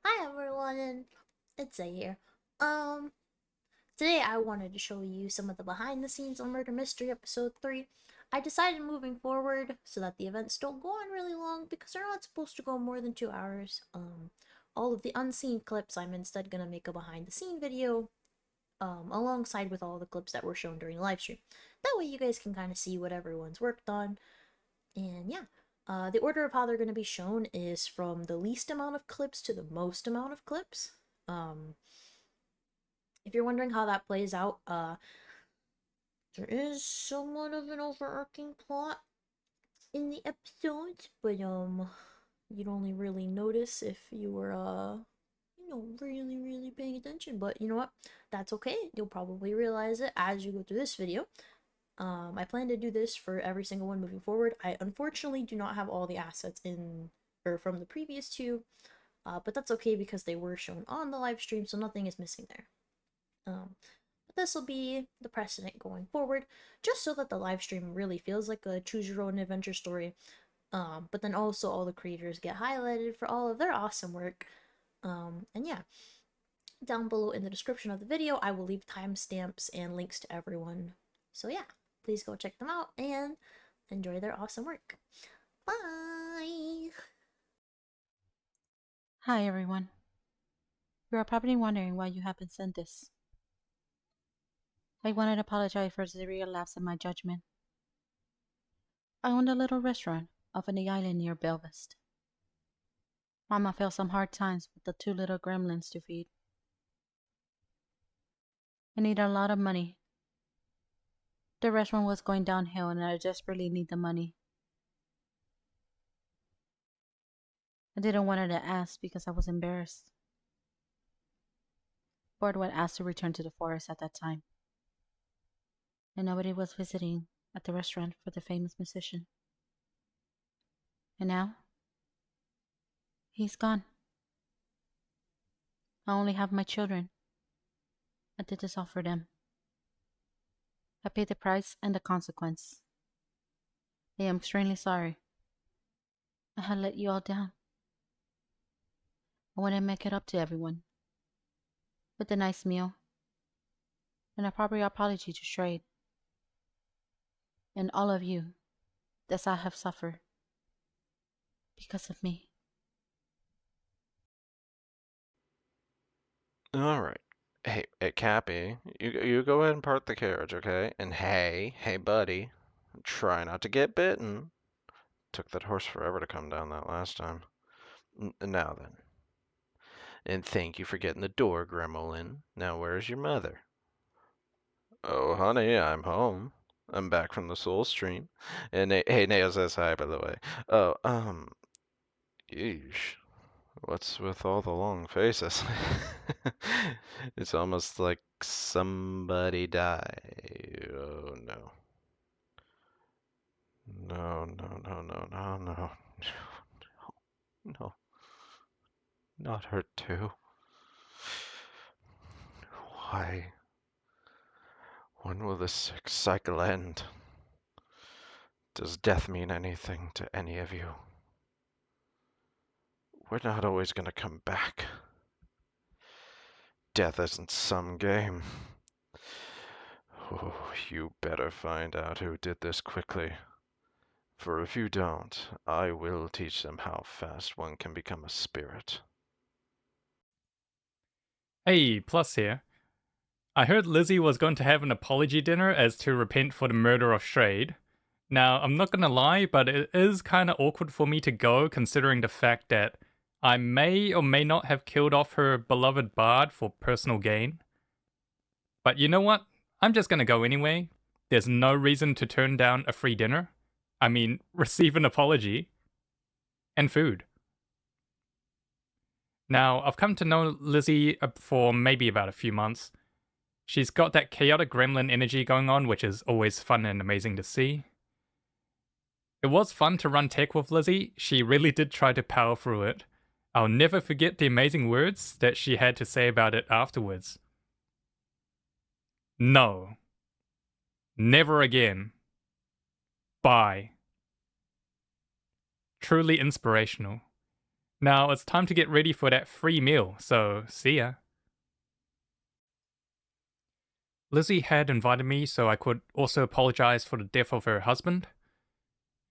Hi everyone, it's A here. Um, Today I wanted to show you some of the behind the scenes on Murder Mystery Episode 3. I decided moving forward so that the events don't go on really long because they're not supposed to go more than 2 hours. All of the unseen clips I'm instead gonna make a behind the scene video, alongside with all the clips that were shown during the live stream. That way you guys can kind of see what everyone's worked on. And yeah, the order of how they're going to be shown is from the least amount of clips to the most amount of clips. Um, if you're wondering how that plays out, there is somewhat of an overarching plot in the episodes, but you'd only really notice if you were really paying attention. But you know what? That's okay. You'll probably realize it as you go through this video. I plan to do this for every single one moving forward. I unfortunately do not have all the assets in or from the previous two, but that's okay because they were shown on the live stream, so nothing is missing there. But this will be the precedent going forward, just so that the live stream really feels like a choose your own adventure story. But then also all the creators get highlighted for all of their awesome work. And yeah, down below in the description of the video, I will leave timestamps and links to everyone. So yeah, please go check them out and enjoy their awesome work. Bye! Hi everyone. You are probably wondering why you haven't sent this. I wanted to apologize for the real lapse in my judgment. I owned a little restaurant off on the island near Belfast. Mama felt some hard times with the two little gremlins to feed. I needed a lot of money. The restaurant was going downhill and I desperately need the money. I didn't want her to ask because I was embarrassed. Bored when asked to return to the forest at that time. And nobody was visiting at the restaurant for the famous musician. And now, he's gone. I only have my children. I did this all for them. I paid the price and the consequence. I am extremely sorry. I had let you all down. I want to make it up to everyone. With a nice meal. And a proper apology to Shrade. And all of you that I have suffered. Because of me. All right. Hey, Cappy, you go ahead and park the carriage, okay? And hey, buddy, try not to get bitten. Took that horse forever to come down that last time. Now then. And thank you for getting the door, Gremlin. Now where's your mother? Oh, honey, I'm home. I'm back from the Soul Stream. And hey, Nail says hi, by the way. Oh, yeesh. What's with all the long faces? It's almost like somebody died. Oh no. No, no, no, no, no, no. No, not her too. Why? When will this sick cycle end? Does death mean anything to any of you? We're not always gonna come back. Death isn't some game. Oh, you better find out who did this quickly. For if you don't, I will teach them how fast one can become a spirit. Hey, Plus here. I heard Lizzie was going to have an apology dinner as to repent for the murder of Shrade. Now, I'm not gonna lie, but it is kinda awkward for me to go considering the fact that I may or may not have killed off her beloved bard for personal gain. But you know what? I'm just gonna go anyway. There's no reason to turn down a free dinner. I mean, receive an apology. And food. Now, I've come to know Lizzie for maybe about a few months. She's got that chaotic gremlin energy going on, which is always fun and amazing to see. It was fun to run tech with Lizzie. She really did try to power through it. I'll never forget the amazing words that she had to say about it afterwards. No. Never again. Bye. Truly inspirational. Now it's time to get ready for that free meal, so see ya. Lizzie had invited me so I could also apologize for the death of her husband.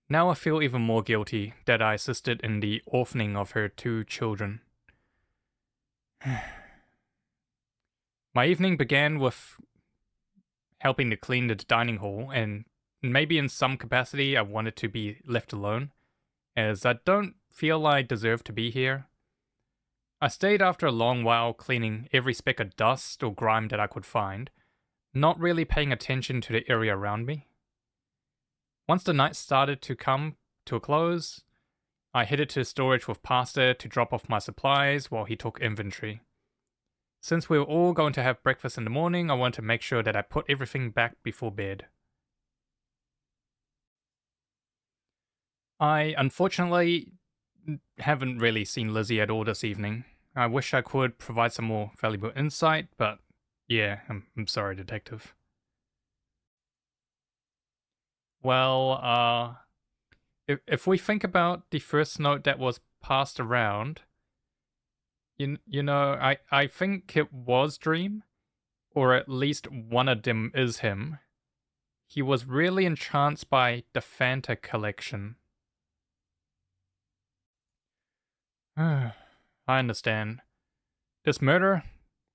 Now I feel even more guilty that I assisted in the orphaning of her 2 children. My evening began with helping to clean the dining hall, and maybe in some capacity I wanted to be left alone, as I don't feel I deserve to be here. I stayed after a long while cleaning every speck of dust or grime that I could find, not really paying attention to the area around me. Once the night started to come to a close, I headed to storage with Pasta to drop off my supplies while he took inventory. Since we were all going to have breakfast in the morning, I wanted to make sure that I put everything back before bed. I unfortunately haven't really seen Lizzie at all this evening. I wish I could provide some more valuable insight, but yeah, I'm sorry, Detective. Well, if we think about the first note that was passed around, you know, I think it was Dream, or at least one of them is him. He was really entranced by the Fanta collection. I understand. This murder,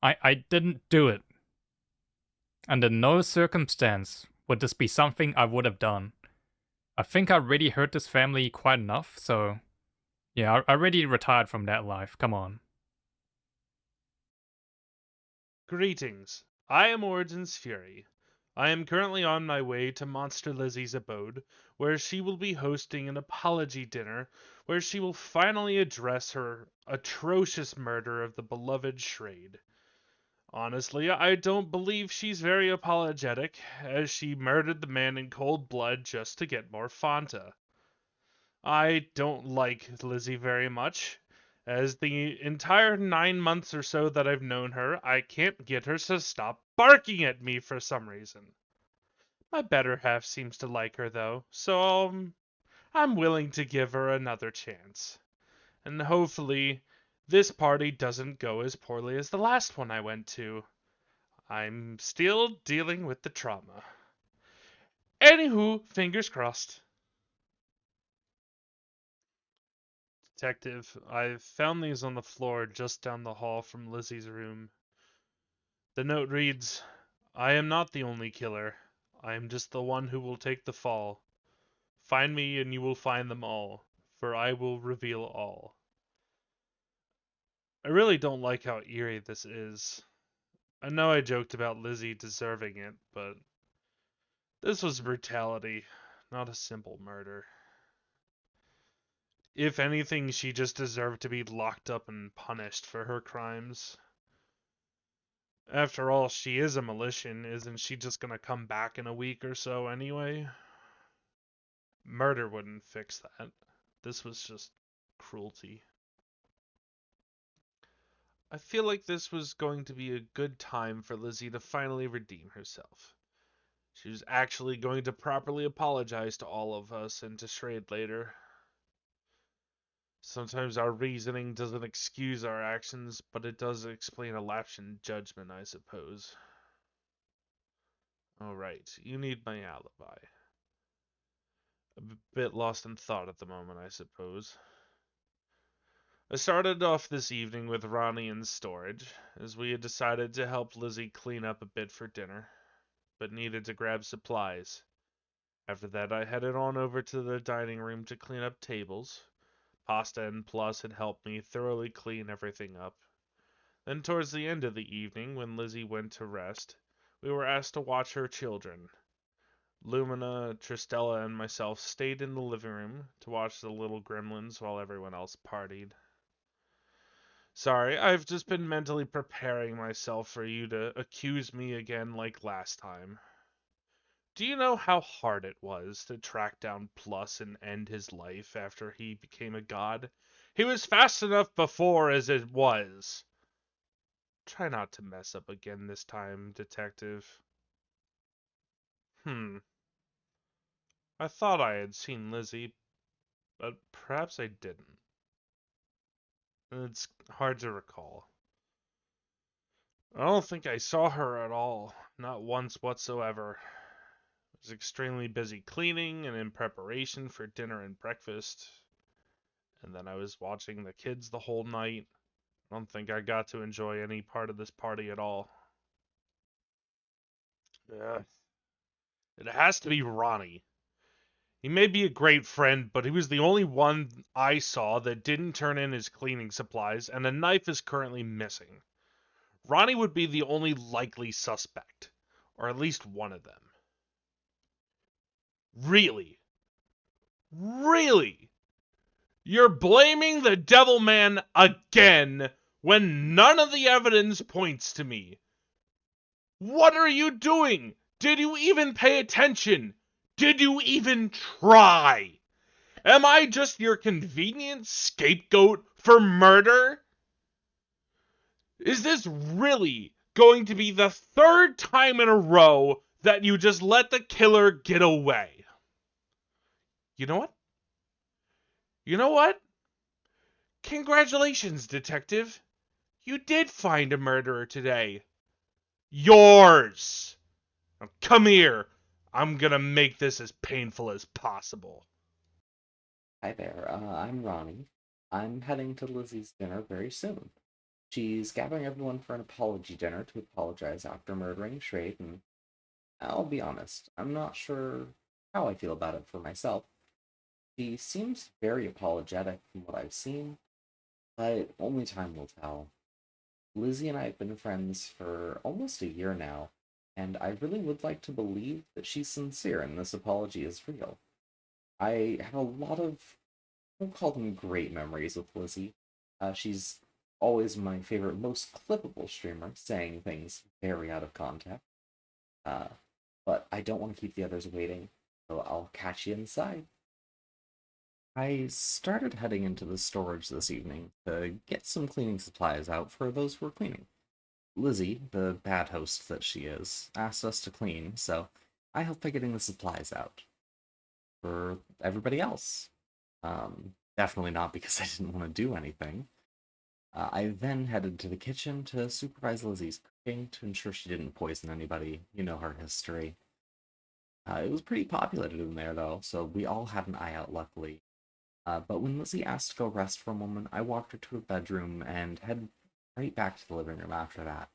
I didn't do it. Under no circumstance would this be something I would have done. I think I already hurt this family quite enough, so yeah, I already retired from that life. Come on. Greetings. I am Originsfury. I am currently on my way to Monsterlizzie's abode, where she will be hosting an apology dinner where she will finally address her atrocious murder of the beloved Shrade. Honestly, I don't believe she's very apologetic, as she murdered the man in cold blood just to get more Fanta. I don't like Lizzie very much, as the entire 9 months or so that I've known her, I can't get her to stop barking at me for some reason. My better half seems to like her though, so I'm willing to give her another chance. And hopefully, this party doesn't go as poorly as the last one I went to. I'm still dealing with the trauma. Anywho, fingers crossed. Detective, I found these on the floor just down the hall from Lizzie's room. The note reads, I am not the only killer. I am just the one who will take the fall. Find me and you will find them all, for I will reveal all. I really don't like how eerie this is. I know I joked about Lizzie deserving it, but this was brutality, not a simple murder. If anything, she just deserved to be locked up and punished for her crimes. After all, she is a Militian, isn't she just gonna come back in a week or so anyway? Murder wouldn't fix that. This was just cruelty. I feel like this was going to be a good time for Lizzie to finally redeem herself. She was actually going to properly apologize to all of us and to Shrade later. Sometimes our reasoning doesn't excuse our actions, but it does explain a lapse in judgment, I suppose. Alright, you need my alibi. A bit lost in thought at the moment, I suppose. I started off this evening with Ronnie in storage, as we had decided to help Lizzie clean up a bit for dinner, but needed to grab supplies. After that, I headed on over to the dining room to clean up tables. Pasta and Plus had helped me thoroughly clean everything up. Then towards the end of the evening, when Lizzie went to rest, we were asked to watch her children. Lumina, Triestella, and myself stayed in the living room to watch the little gremlins while everyone else partied. Sorry, I've just been mentally preparing myself for you to accuse me again like last time. Do you know how hard it was to track down Plus and end his life after he became a god? He was fast enough before as it was. Try not to mess up again this time, Detective. I thought I had seen Lizzie, but perhaps I didn't. and it's hard to recall. I don't think I saw her at all, not once whatsoever. I was extremely busy cleaning and in preparation for dinner and breakfast. And then I was watching the kids the whole night. I don't think I got to enjoy any part of this party at all. It has to be Ronnie. He may be a great friend, but he was the only one I saw that didn't turn in his cleaning supplies, and a knife is currently missing. Ronnie would be the only likely suspect, or at least one of them. Really? Really? You're blaming the Devil Man again when none of the evidence points to me. What are you doing? Did you even pay attention? Did you even try? Am I just your convenient scapegoat for murder? Is this really going to be the third time in a row that you just let the killer get away? You know what? You know what? Congratulations, detective. You did find a murderer today. Yours! Now come here. I'm gonna make this as painful as possible. Hi there, I'm Ronnie. I'm heading to Lizzie's dinner very soon. She's gathering everyone for an apology dinner to apologize after murdering Shrade, and I'll be honest, I'm not sure how I feel about it for myself. She seems very apologetic from what I've seen, but only time will tell. Lizzie and I have been friends for almost a year now, and I really would like to believe that she's sincere and this apology is real. I have a lot of, I won't call them great memories with Lizzie. She's always my favorite, most clippable streamer, saying things very out of context. But I don't want to keep the others waiting, so I'll catch you inside. I started heading into the storage this evening to get some cleaning supplies out for those who are cleaning. Lizzie, the bad host that she is, asked us to clean, so I helped by getting the supplies out. For everybody else. Definitely not because I didn't want to do anything. I then headed to the kitchen to supervise Lizzie's cooking to ensure she didn't poison anybody. You know her history. It was pretty populated in there, though, so we all had an eye out, luckily. But when Lizzie asked to go rest for a moment, I walked her to her bedroom and headed right back to the living room after that.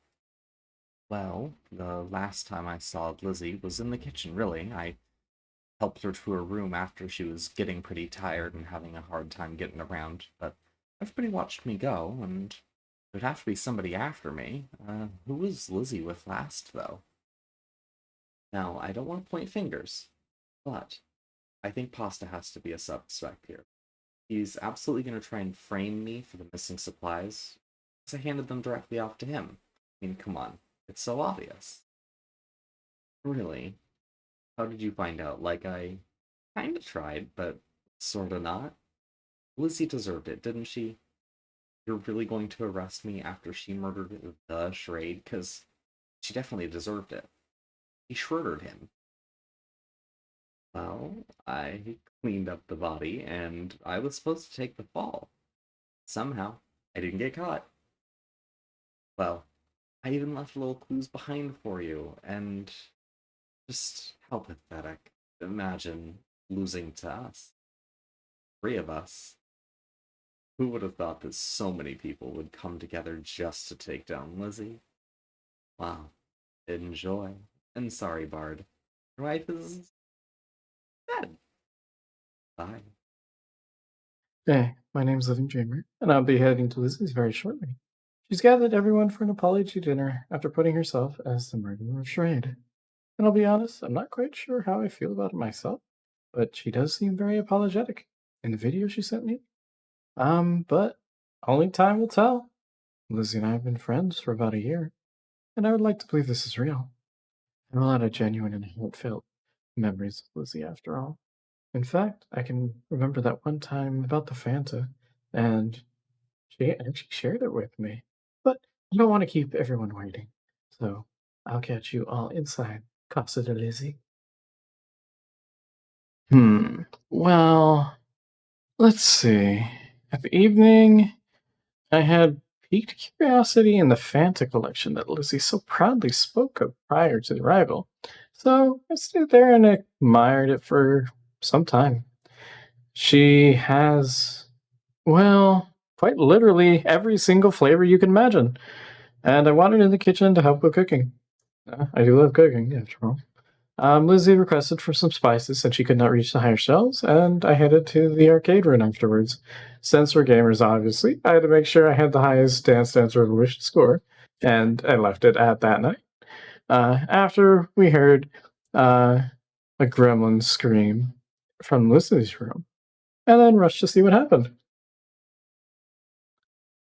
Well, the last time I saw Lizzie was in the kitchen, really. I helped her to her room after she was getting pretty tired and having a hard time getting around, but everybody watched me go, and there'd have to be somebody after me. Who was Lizzie with last, though? Now, I don't want to point fingers, but I think Pasta has to be a suspect here. He's absolutely going to try and frame me for the missing supplies, because I handed them directly off to him. I mean, come on, it's so obvious. Really? How did you find out? Like, I kinda tried, but sorta not. Lizzie deserved it, didn't she? You're really going to arrest me after she murdered the Shrade? Because she definitely deserved it. He shreddered him. Well, I cleaned up the body, and I was supposed to take the fall. Somehow, I didn't get caught. Well, I even left little clues behind for you, and just how pathetic. Imagine losing to us. 3 of us. Who would have thought that so many people would come together just to take down Lizzie? Wow. Enjoy. And sorry, Bard. Your wife is dead. Bye. Hey, my name's LivingDreamer, and I'll be heading to Lizzie's very shortly. She's gathered everyone for an apology dinner after putting herself as the murderer of Shrade. And I'll be honest, I'm not quite sure how I feel about it myself, but she does seem very apologetic in the video she sent me. But only time will tell. Lizzie and I have been friends for about a year, and I would like to believe this is real. I have a lot of genuine and heartfelt memories of Lizzie after all. In fact, I can remember that one time about the Fanta, and she actually shared it with me. But I don't want to keep everyone waiting, so I'll catch you all inside Casa de Lizzie. Well, let's see. At the evening, I had piqued curiosity in the Fanta collection that Lizzie so proudly spoke of prior to the arrival, so I stood there and admired it for some time. She has, well, quite literally every single flavor you can imagine, and I wanted in the kitchen to help with cooking. I do love cooking, after all. Lizzie requested for some spices since she could not reach the higher shelves, and I headed to the arcade room afterwards. Since we're gamers, obviously, I had to make sure I had the highest Dance Dance Revolution score, and I left it at that night. After we heard uh, a gremlin scream from Lizzie's room, and then rushed to see what happened.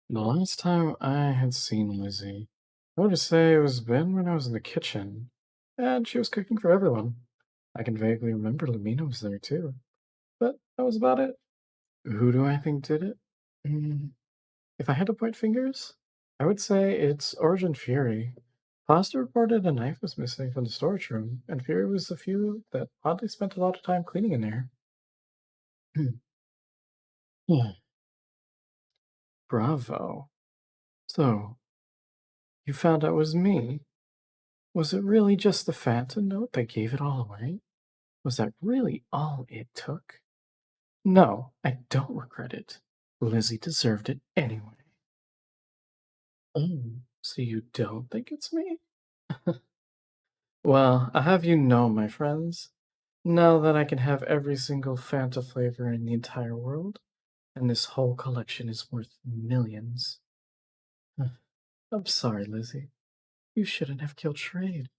The last time I had seen Lizzie, I would say it was been when I was in the kitchen, and she was cooking for everyone. I can vaguely remember Lumina was there too, but that was about it. Who do I think did it? Mm, if I had to point fingers, I would say it's Originsfury. Pasta reported a knife was missing from the storage room, and Fury was the few that oddly spent a lot of time cleaning in there. Yeah. Bravo. So, you found out it was me. Was it really just the Phantom note that gave it all away? Was that really all it took? No, I don't regret it. Lizzie deserved it anyway. Oh, so you don't think it's me? Well, I'll have you know, my friends, now that I can have every single Fanta flavor in the entire world, and this whole collection is worth millions. I'm sorry, Lizzie. You shouldn't have killed Trade.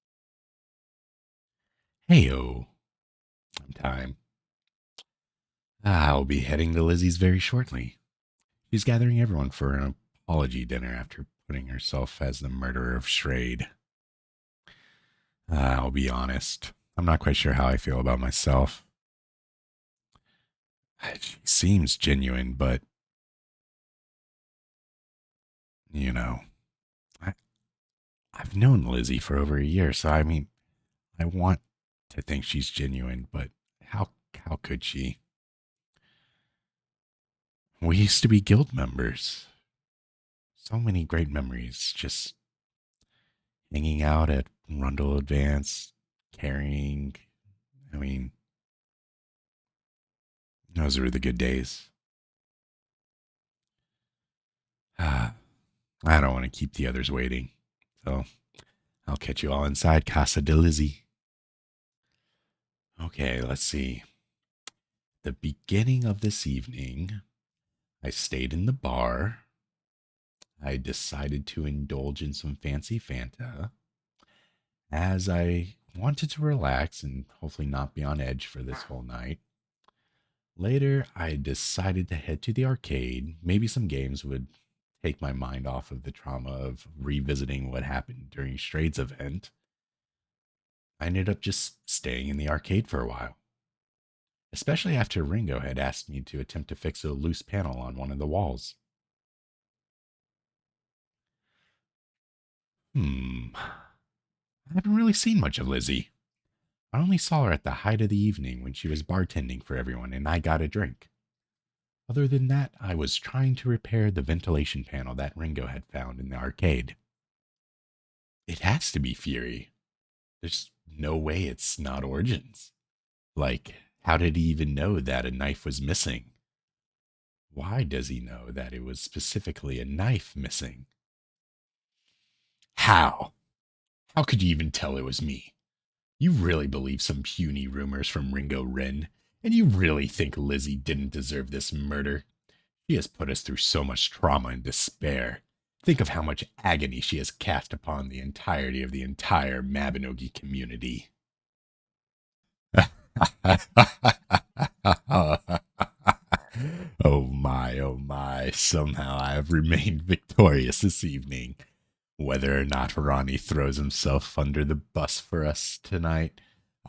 Heyo, I'm time. I'll be heading to Lizzie's very shortly. She's gathering everyone for an apology dinner after putting herself as the murderer of Schrade. I'll be honest, I'm not quite sure how I feel about myself. She seems genuine, but, you know, I've known Lizzie for over a year, so I mean, I want to think she's genuine, but how could she? We used to be guild members. So many great memories, just hanging out at Rundle Advance, carrying. I mean, those were the good days. I don't want to keep the others waiting, so I'll catch you all inside Casa de Lizzie. Okay, let's see. The beginning of this evening, I stayed in the bar. I decided to indulge in some fancy Fanta, as I wanted to relax and hopefully not be on edge for this whole night. Later, I decided to head to the arcade. Maybe some games would take my mind off of the trauma of revisiting what happened during Strade's event. I ended up just staying in the arcade for a while, especially after Ringo had asked me to attempt to fix a loose panel on one of the walls. I haven't really seen much of Lizzie. I only saw her at the height of the evening when she was bartending for everyone and I got a drink. Other than that, I was trying to repair the ventilation panel that Ringo had found in the arcade. It has to be Fury. There's no way it's not Origins. Like, how did he even know that a knife was missing? Why does he know that it was specifically a knife missing? How? How could you even tell it was me? You really believe some puny rumors from Ringo Wren, and you really think Lizzie didn't deserve this murder? She has put us through so much trauma and despair. Think of how much agony she has cast upon the entirety of the entire Mabinogi community. Oh my, somehow I have remained victorious this evening. Whether or not Ronnie throws himself under the bus for us tonight,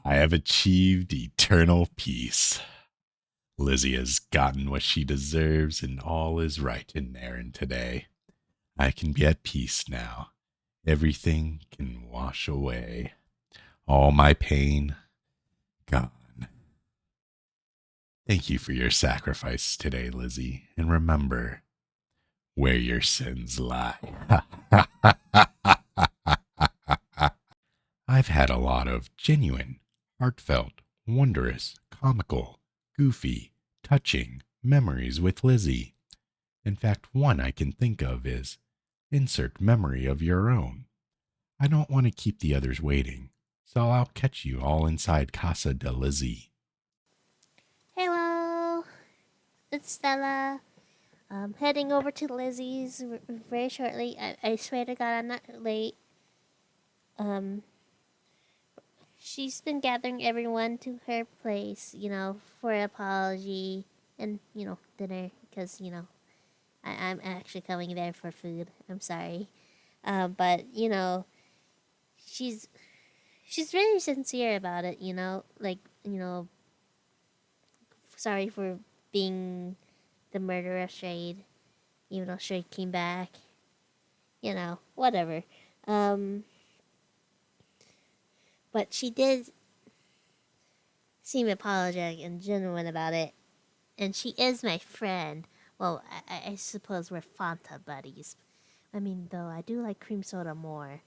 I have achieved eternal peace. Lizzie has gotten what she deserves, and all is right in Erinn today. I can be at peace now. Everything can wash away. All my pain, gone. Thank you for your sacrifice today, Lizzie, and remember, where your sins lie. I've had a lot of genuine, heartfelt, wondrous, comical, goofy, touching memories with Lizzie. In fact, one I can think of is insert memory of your own. I don't want to keep the others waiting, so I'll catch you all inside Casa de Lizzie. Hello, it's Stella. I'm heading over to Lizzie's very shortly. I swear to God, I'm not late. She's been gathering everyone to her place, for an apology and, dinner, because, I'm actually coming there for food. I'm sorry. But, she's very sincere about it, sorry for being the murderer of Shade, even though Shade came back, whatever. But she did seem apologetic and genuine about it, and she is my friend. Well, I suppose we're Fanta buddies. I mean, though, I do like cream soda more.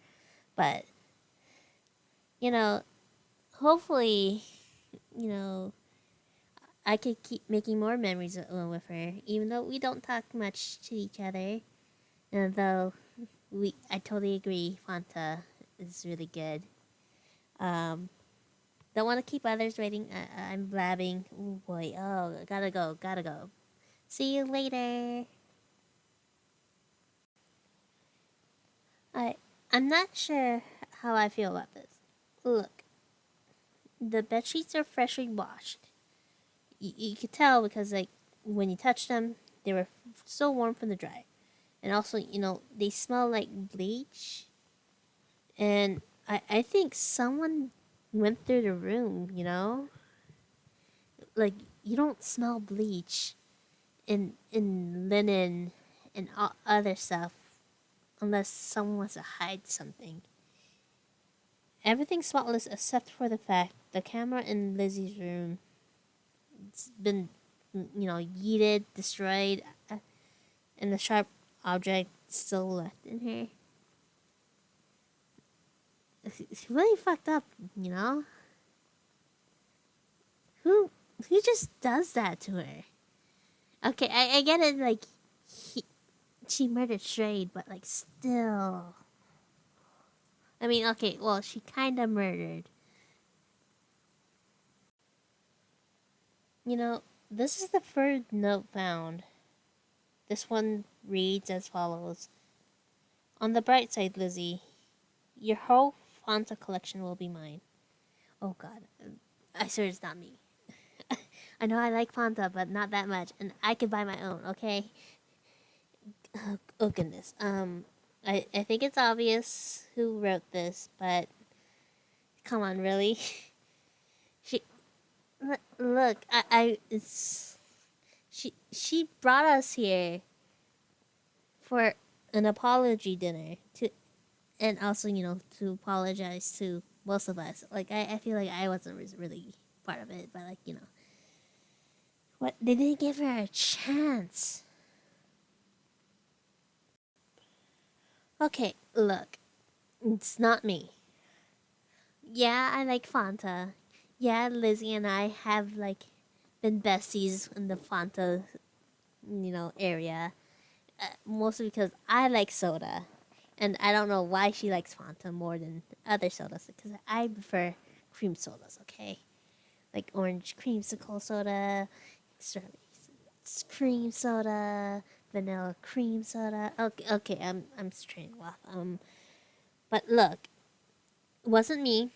But, hopefully, I could keep making more memories with her, even though we don't talk much to each other. And though I totally agree, Fanta is really good. Don't want to keep others waiting. I'm blabbing. Oh boy. Oh, gotta go. See you later. I'm not sure how I feel about this. Look, the bed sheets are freshly washed. You could tell because, like, when you touch them, they were so warm from the dry. And also, they smell like bleach. And I think someone went through the room, Like, you don't smell bleach in linen and other stuff unless someone wants to hide something. Everything's spotless except for the fact the camera in Lizzie's room, it's been, yeeted, destroyed, and the sharp object still left in here. It's really fucked up, Who just does that to her? Okay, I get it, like, she murdered Shade, but, like, still. I mean, okay, well, she kinda murdered. This is the third note found. This one reads as follows. On the bright side, Lizzie, your whole Fanta collection will be mine. Oh god, I swear it's not me. I know I like Fanta, but not that much, and I could buy my own, okay? Oh goodness. I think it's obvious who wrote this, but come on, really? Look, she brought us here for an apology dinner and also, to apologize to most of us. Like, I feel like I wasn't really part of it, but, like, what, they didn't give her a chance. Okay, look, it's not me. Yeah, I like Fanta. Yeah, Lizzie and I have, like, been besties in the Fanta, area. Mostly because I like soda. And I don't know why she likes Fanta more than other sodas. Because I prefer cream sodas, okay? Like orange creamsicle soda, strawberry cream soda, vanilla cream soda. Okay, I'm straying off. But look, it wasn't me.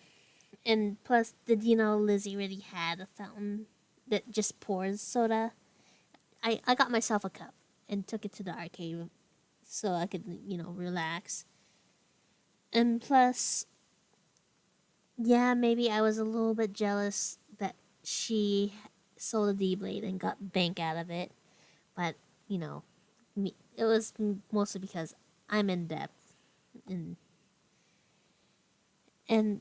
And plus, did you know Lizzie already had a fountain that just pours soda? I got myself a cup and took it to the arcade so I could, relax. And plus, yeah, maybe I was a little bit jealous that she sold a D-Blade and got bank out of it. But, it was mostly because I'm in debt. And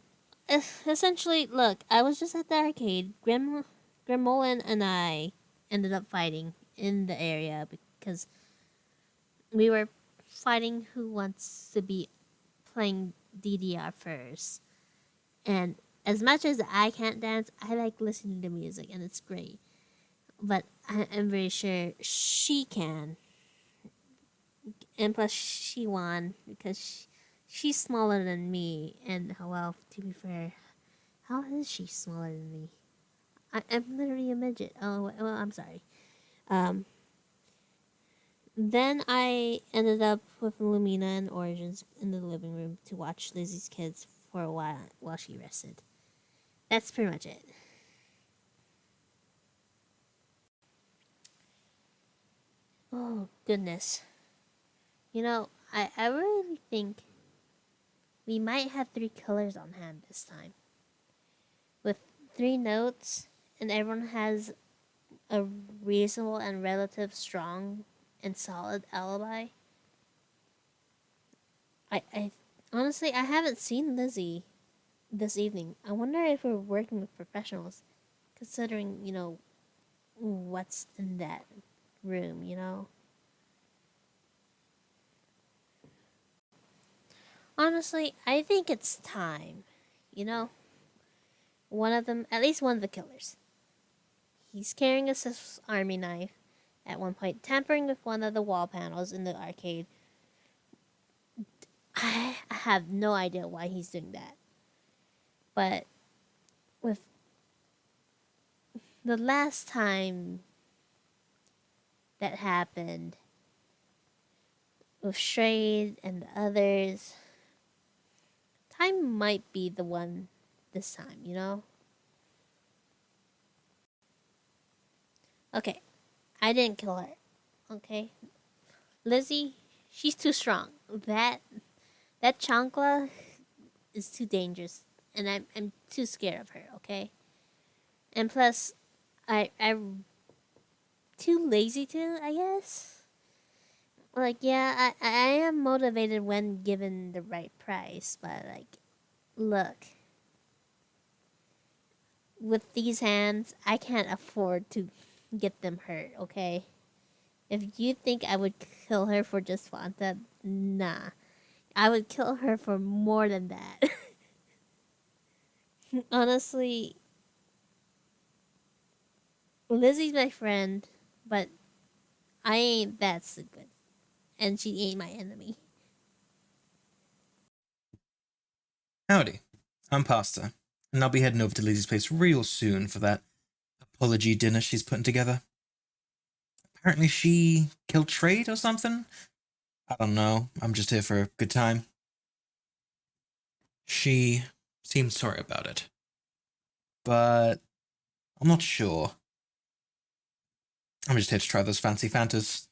essentially, look, I was just at the arcade. Grimolan and I ended up fighting in the area because we were fighting who wants to be playing DDR first. And as much as I can't dance, I like listening to music, and it's great. But I'm very sure she can. And plus, she won because she's smaller than me. And, well, to be fair, how is she smaller than me? I'm literally a midget. Oh, well, I'm sorry. Then I ended up with Lumina and Origins in the living room to watch Lizzie's kids for a while she rested. That's pretty much it. Oh, goodness. I really think we might have 3 killers on hand this time. With 3 notes, and everyone has a reasonable and relative strong and solid alibi. I honestly, I haven't seen Lizzie this evening. I wonder if we're working with professionals, considering, what's in that room. Honestly, I think it's time. One of them, at least one of the killers. He's carrying a Swiss Army knife, at one point tampering with one of the wall panels in the arcade. I have no idea why he's doing that. But with the last time that happened, with Strayed and the others, Time might be the one this time. Okay, I didn't kill her. Okay, Lizzie, she's too strong. That chancla is too dangerous, and I'm too scared of her. Okay, and plus, I'm too lazy to, I guess. Like, yeah, I am motivated when given the right price, but like, look, with these hands, I can't afford to get them hurt. Okay. If you think I would kill her for just Fanta, nah. I would kill her for more than that. Honestly, Lizzie's my friend, but I ain't that stupid. And she ain't my enemy. Howdy, I'm Pasta, and I'll be heading over to Lizzie's place real soon for that apology dinner she's putting together. Apparently she killed Trade or something? I don't know, I'm just here for a good time. She seemed sorry about it, but I'm not sure. I'm just here to try those fancy Fantas.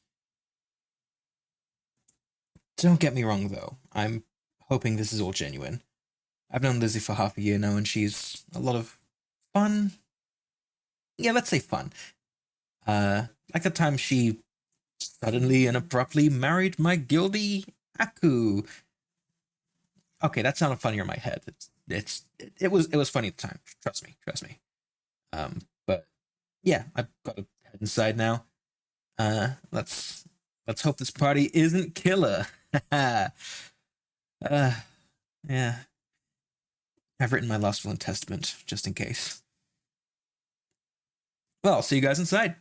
Don't get me wrong, though. I'm hoping this is all genuine. I've known Lizzie for half a year now, and she's a lot of fun. Yeah, let's say fun. Like the time she suddenly and abruptly married my guildie Aku. Okay, that sounded funnier in my head. It was funny at the time. Trust me. But yeah, I've got to head inside now. Let's hope this party isn't killer. Yeah. I've written my last will and testament just in case. Well, I'll see you guys inside.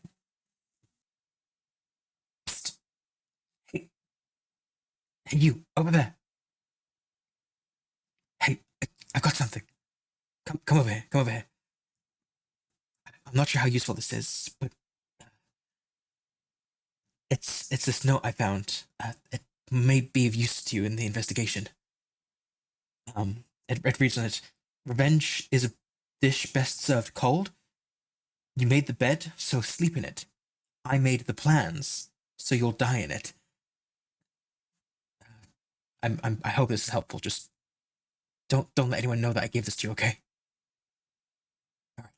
Psst. Hey, you over there. Hey, I've got something. Come over here. Come over here. I'm not sure how useful this is, but it's this note I found. It may be of use to you in the investigation. It reads on it: "Revenge is a dish best served cold. You made the bed, so sleep in it. I made the plans, so you'll die in it." I hope this is helpful. Just don't let anyone know that I gave this to you, okay? All right.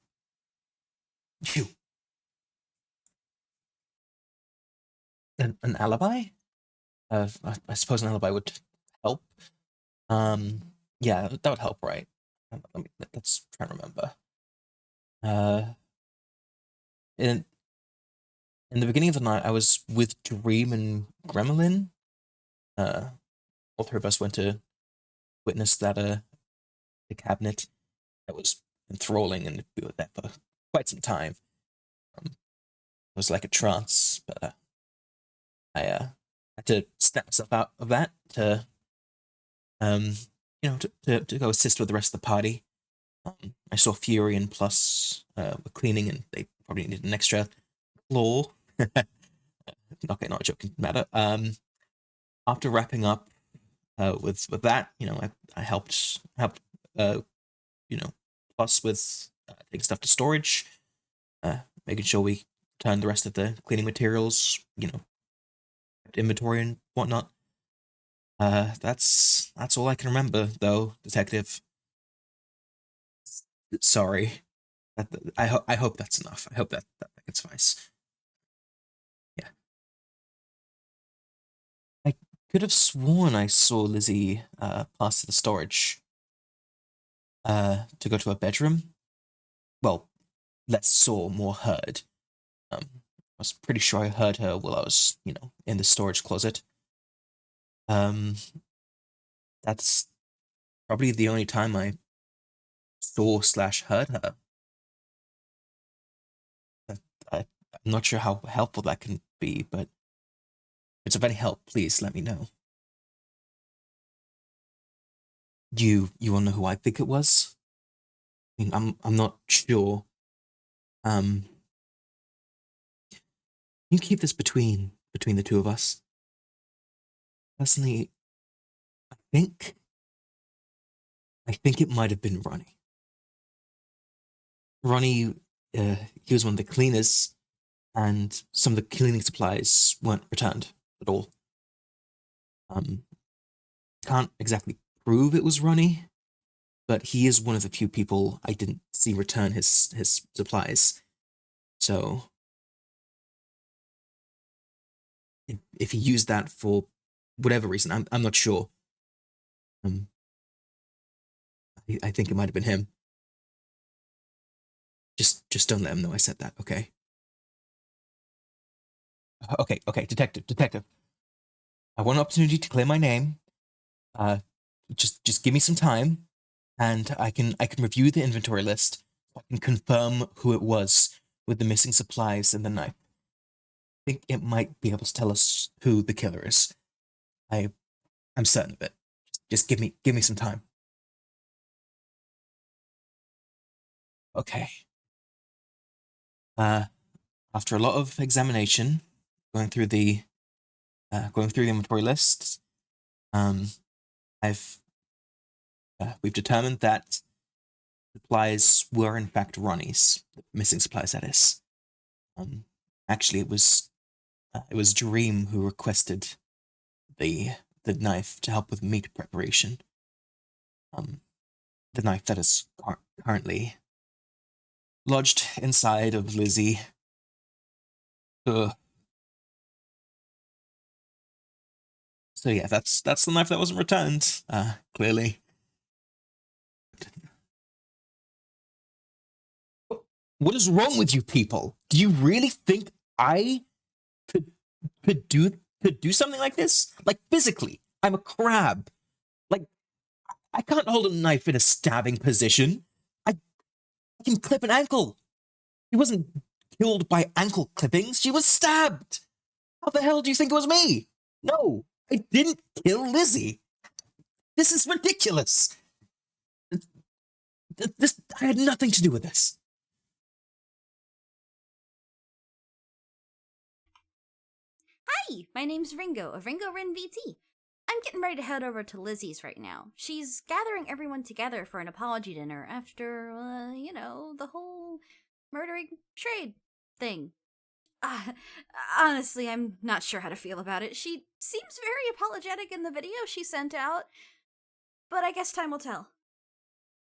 You. An alibi? I suppose an alibi would help. Yeah, that would help, right? Let's try and remember. In in the beginning of the night, I was with Dream and Gremlin. All three of us went to witness that the cabinet. That was enthralling, and we were there for quite some time. It was like a trance, but I had to snap myself out of that to to go assist with the rest of the party. I saw Fury and Plus were cleaning, and they probably needed an extra claw. Okay, not a joking matter. After wrapping up with that, I helped Plus with taking stuff to storage, making sure we turned the rest of the cleaning materials, inventory and whatnot. That's all I can remember, though, Detective. Sorry. I hope that's enough. I hope that can suffice. Yeah. I could have sworn I saw Lizzie pass to the storage to go to her bedroom. Well, less saw, more heard. I was pretty sure I heard her while I was, in the storage closet. That's probably the only time I saw/heard her. I'm not sure how helpful that can be, but if it's of any help, please let me know. You want to know who I think it was? I mean, I'm not sure. You keep this between the two of us. Personally, I think it might have been Ronnie. Ronnie, he was one of the cleaners, and some of the cleaning supplies weren't returned at all. Can't exactly prove it was Ronnie, but he is one of the few people I didn't see return his supplies. So, if he used that for whatever reason, I'm not sure. I think it might have been him. Just don't let him know I said that, okay? Okay, detective. I want an opportunity to clear my name. Just give me some time, and I can review the inventory list. I can confirm who it was with the missing supplies and the knife. I think it might be able to tell us who the killer is. I'm certain of it. Just give me some time. Okay. After a lot of examination, going through the inventory lists, we've determined that supplies were in fact Ronnie's, missing supplies, that is. Actually, it was Dream who requested the knife to help with meat preparation. The knife that is currently lodged inside of Lizzie. So yeah, that's the knife that wasn't returned. Clearly. What is wrong with you people? Do you really think I could do something like this? Like, physically, I'm a crab. Like, I can't hold a knife in a stabbing position. I can clip an ankle. She wasn't killed by ankle clippings. She was stabbed. How the hell do you think it was me? No, I didn't kill Lizzie. This is ridiculous. I had nothing to do with this. Hi, my name's Ringo of RingorinVT. I'm getting ready to head over to Lizzie's right now. She's gathering everyone together for an apology dinner after, the whole murdering Shrade thing. Honestly, I'm not sure how to feel about it. She seems very apologetic in the video she sent out, but I guess time will tell.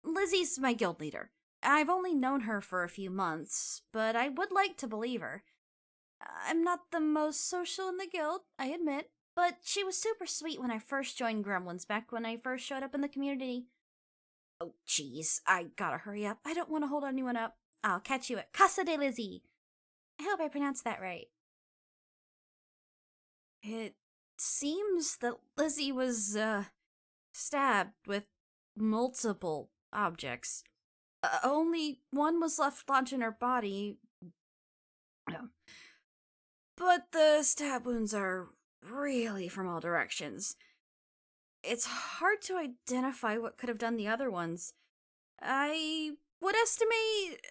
Lizzie's my guild leader. I've only known her for a few months, but I would like to believe her. I'm not the most social in the guild, I admit, but she was super sweet when I first joined Gremlins back when I first showed up in the community. Oh, jeez, I gotta hurry up. I don't want to hold anyone up. I'll catch you at Casa de Lizzie. I hope I pronounced that right. It seems that Lizzie was, stabbed with multiple objects. Only one was left lodged in her body. No. But the stab wounds are really from all directions. It's hard to identify what could have done the other ones. I would estimate,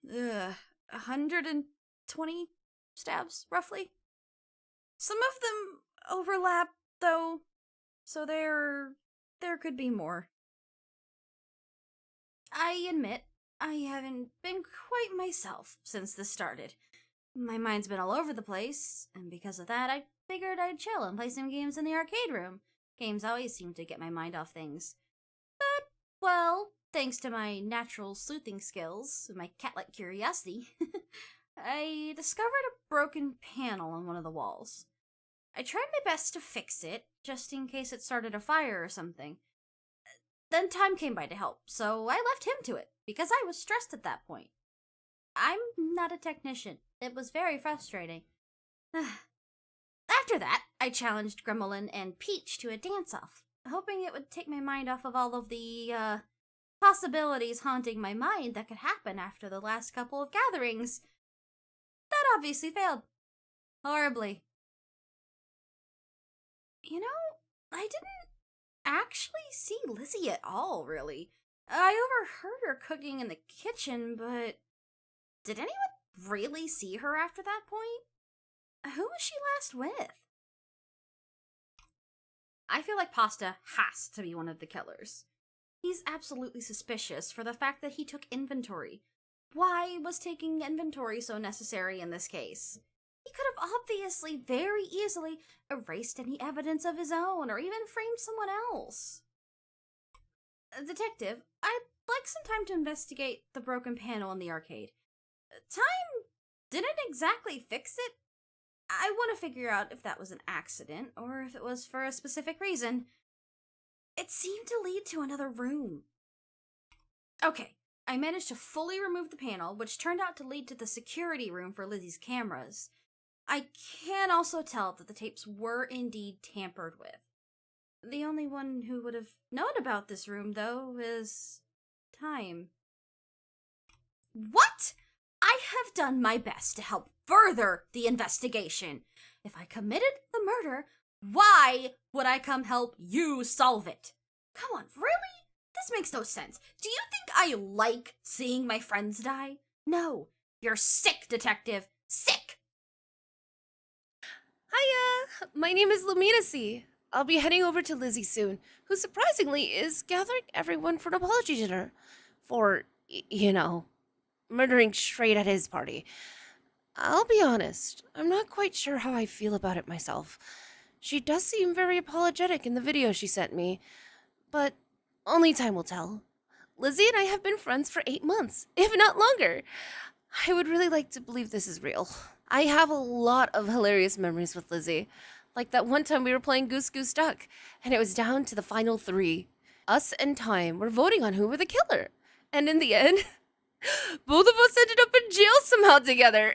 120 stabs, roughly. Some of them overlap, though, so there could be more. I admit, I haven't been quite myself since this started. My mind's been all over the place, and because of that, I figured I'd chill and play some games in the arcade room. Games always seem to get my mind off things. But, well, thanks to my natural sleuthing skills and my cat-like curiosity, I discovered a broken panel on one of the walls. I tried my best to fix it, just in case it started a fire or something. Then Time came by to help, so I left him to it, because I was stressed at that point. I'm not a technician. It was very frustrating. After that, I challenged Gremlin and Peach to a dance-off, hoping it would take my mind off of all of the, possibilities haunting my mind that could happen after the last couple of gatherings. That obviously failed. Horribly. You know, I didn't actually see Lizzie at all, really. I overheard her cooking in the kitchen, but did anyone really see her after that point? Who was she last with? I feel like Pasta has to be one of the killers. He's absolutely suspicious for the fact that he took inventory. Why was taking inventory so necessary in this case? He could have obviously very easily erased any evidence of his own or even framed someone else. Detective, I'd like some time to investigate the broken panel in the arcade. Time didn't exactly fix it. I want to figure out if that was an accident or if it was for a specific reason. It seemed to lead to another room. Okay, I managed to fully remove the panel, which turned out to lead to the security room for Lizzie's cameras. I can also tell that the tapes were indeed tampered with. The only one who would have known about this room, though, is Time. What? I have done my best to help further the investigation. If I committed the murder, why would I come help you solve it? Come on, really? This makes no sense. Do you think I like seeing my friends die? No. You're sick, detective. Sick! Hiya! My name is Luminasea. I'll be heading over to Lizzie soon, who surprisingly is gathering everyone for an apology dinner. For, murdering Shrade at his party. I'll be honest, I'm not quite sure how I feel about it myself. She does seem very apologetic in the video she sent me, but only time will tell. Lizzie and I have been friends for 8 months, if not longer. I would really like to believe this is real. I have a lot of hilarious memories with Lizzie. Like that one time we were playing Goose Goose Duck, and it was down to the final 3. Us and Time were voting on who were the killer. And in the end, both of us ended up in jail somehow together.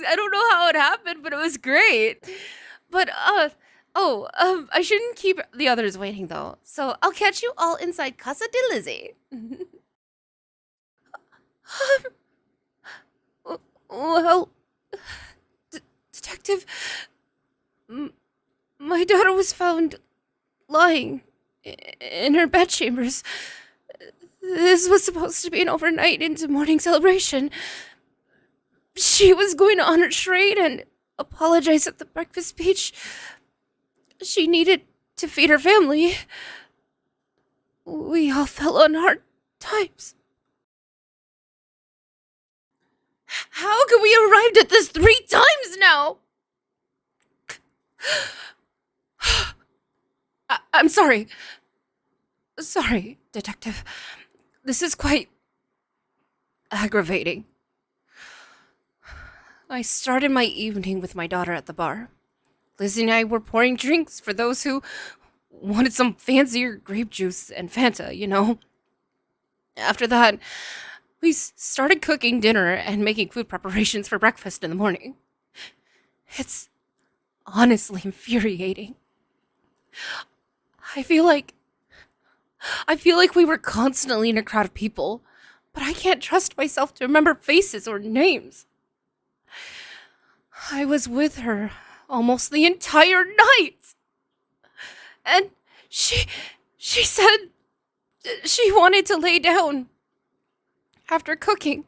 I don't know how it happened, but it was great. But, I shouldn't keep the others waiting, though. So I'll catch you all inside Casa de Lizzie. Well, Detective, my daughter was found lying in her bedchambers. This was supposed to be an overnight into morning celebration. She was going to honor Shrade and apologize at the breakfast speech. She needed to feed her family. We all fell on hard times. How could we arrived at this 3 times now? I'm sorry. Sorry, Detective. This is quite aggravating. I started my evening with my daughter at the bar. Lizzie and I were pouring drinks for those who wanted some fancier grape juice and Fanta, After that, we started cooking dinner and making food preparations for breakfast in the morning. It's honestly infuriating. I feel like we were constantly in a crowd of people, but I can't trust myself to remember faces or names. I was with her almost the entire night. And she said she wanted to lay down after cooking,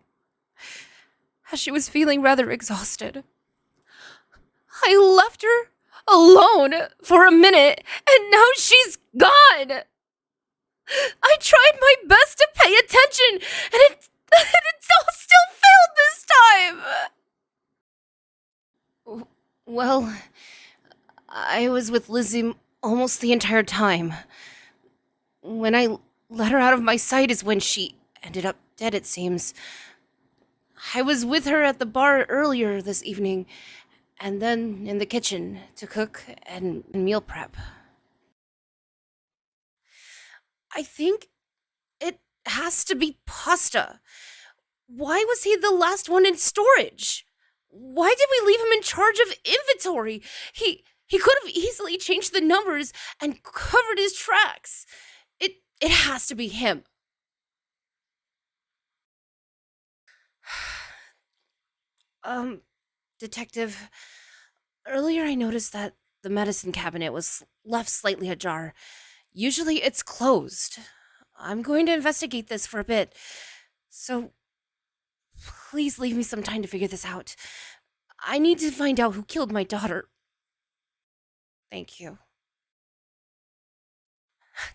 as she was feeling rather exhausted. I left her alone for a minute, and now she's gone. I tried my best to pay attention, and it all still failed this time. Well, I was with Lizzie almost the entire time. When I let her out of my sight is when she ended up dead, it seems. I was with her at the bar earlier this evening, and then in the kitchen to cook and meal prep. I think it has to be Pasta. Why was he the last one in storage? Why did we leave him in charge of inventory? He could have easily changed the numbers and covered his tracks. It has to be him. Detective, earlier I noticed that the medicine cabinet was left slightly ajar. Usually it's closed. I'm going to investigate this for a bit, so please leave me some time to figure this out. I need to find out who killed my daughter. Thank you.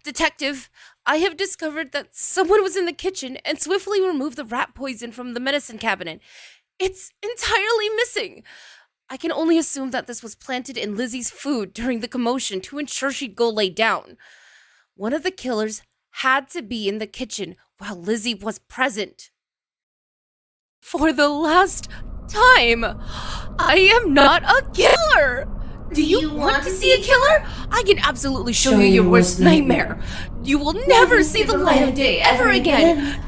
Detective, I have discovered that someone was in the kitchen and swiftly removed the rat poison from the medicine cabinet. It's entirely missing. I can only assume that this was planted in Lizzie's food during the commotion to ensure she'd go lay down. One of the killers had to be in the kitchen while Lizzie was present. For the last time, I am not a killer! Do you want to see a killer? I can absolutely show you your worst nightmare. You will never see the light of day ever again.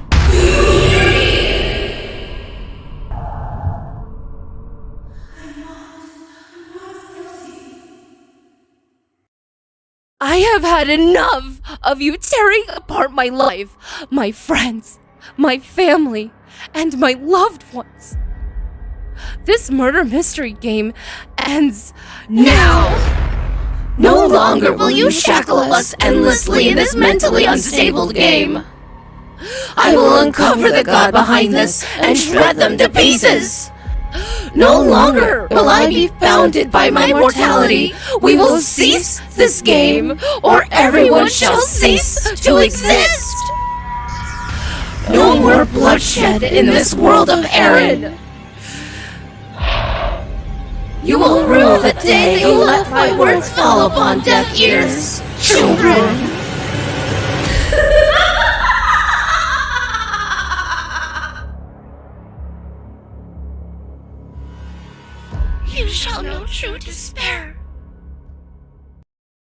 I have had enough of you tearing apart my life, my friends, my family, and my loved ones. This murder mystery game ends now. No longer will you shackle us endlessly in this mentally unstable game. I will uncover the god behind this and shred them to pieces. No longer will I be bounded by my mortality. We will cease this game, or everyone shall cease to exist. No more bloodshed in this world of Erinn. You will rue the day that you let my words fall upon deaf ears, children. You shall know true despair